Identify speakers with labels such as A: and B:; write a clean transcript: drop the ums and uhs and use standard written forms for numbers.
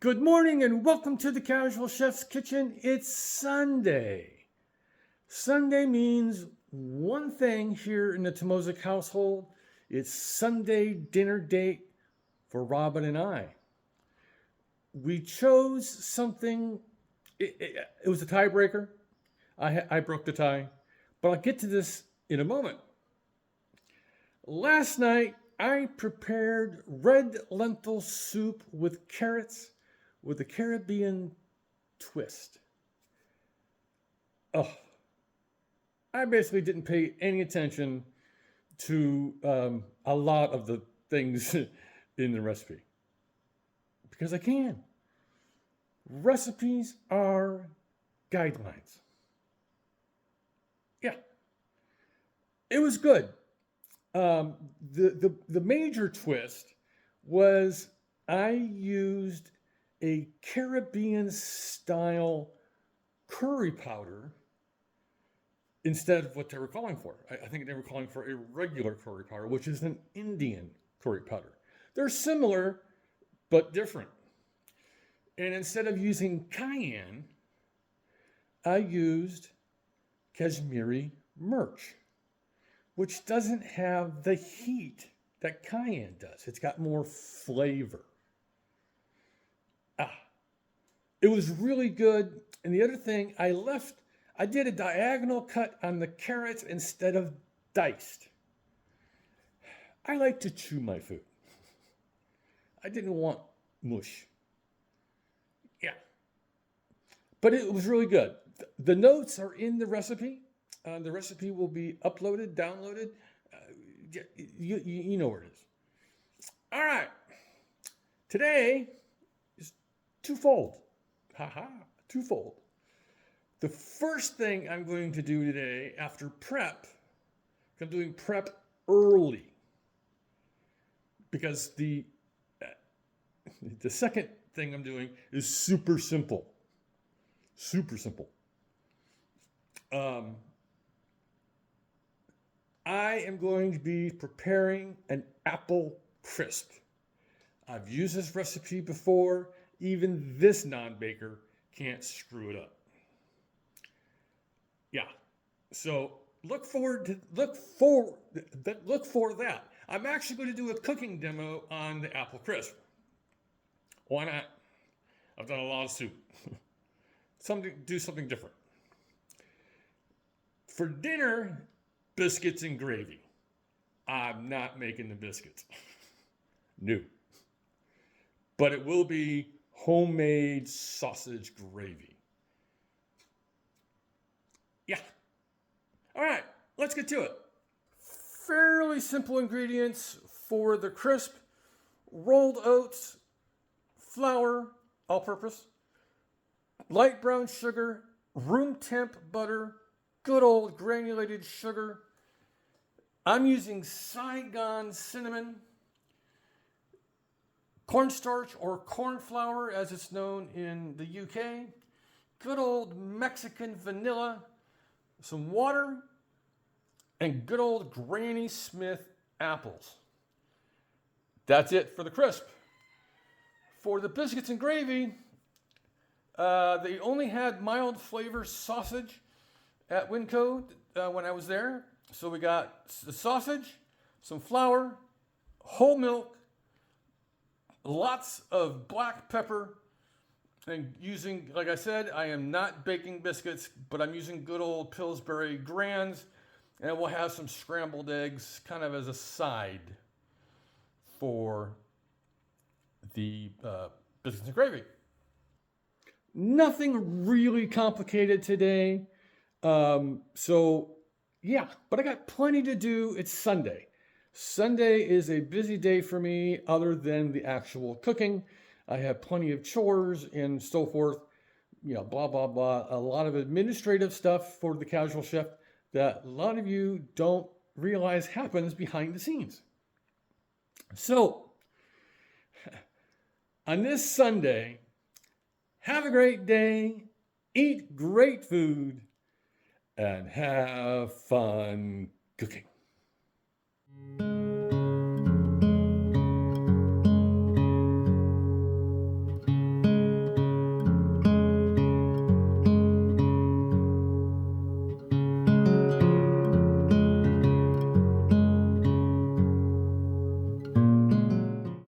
A: Good morning and welcome to the Casual Chef's Kitchen. It's Sunday. Sunday means one thing here in the Tomozik household. It's Sunday dinner date for Robin and I. We chose something, it was a tiebreaker. I broke the tie, but I'll get to this in a moment. Last night, I prepared red lentil soup with carrots with a Caribbean twist. Oh, I basically didn't pay any attention to a lot of the things in the recipe because I can. Recipes are guidelines. Yeah, it was good. The major twist was I used a Caribbean style curry powder instead of what they were calling for. I think they were calling for a regular curry powder, which is an Indian curry powder. They're similar, but different. And instead of using cayenne, I used Kashmiri mirch, which doesn't have the heat that cayenne does. It's got more flavor. It was really good. And the other thing, I did a diagonal cut on the carrots instead of diced. I like to chew my food. I didn't want mush. Yeah. But it was really good. The notes are in the recipe. The recipe will be uploaded, downloaded. You know where it is. All right. Today is twofold. Twofold. The first thing I'm going to do today after prep, I'm doing prep early because the second thing I'm doing is super simple. Super simple. I am going to be preparing an apple crisp. I've used this recipe before. Even this non-baker can't screw it up. Yeah. So look for that. I'm actually going to do a cooking demo on the apple crisp. Why not? I've done a lot of soup. Do something different. For dinner, biscuits and gravy. I'm not making the biscuits. No. But it will be homemade sausage gravy. Yeah. All right, let's get to it. Fairly simple ingredients for the crisp: rolled oats, flour, all-purpose, light brown sugar, room temp butter, good old granulated sugar. I'm using Saigon cinnamon, cornstarch or corn flour as it's known in the UK, good old Mexican vanilla, some water, and good old Granny Smith apples. That's it for the crisp. For the biscuits and gravy, they only had mild flavor sausage at Winco when I was there. So we got the sausage, some flour, whole milk, lots of black pepper, and using, like I said, I am not baking biscuits, but I'm using good old Pillsbury Grands, and we'll have some scrambled eggs kind of as a side for the biscuits and gravy. Nothing really complicated today. Yeah, but I got plenty to do. It's Sunday. Sunday is a busy day for me other than the actual cooking. I have plenty of chores and so forth, blah, blah, blah. A lot of administrative stuff for the casual chef that a lot of you don't realize happens behind the scenes. So, on this Sunday, have a great day, eat great food, and have fun cooking.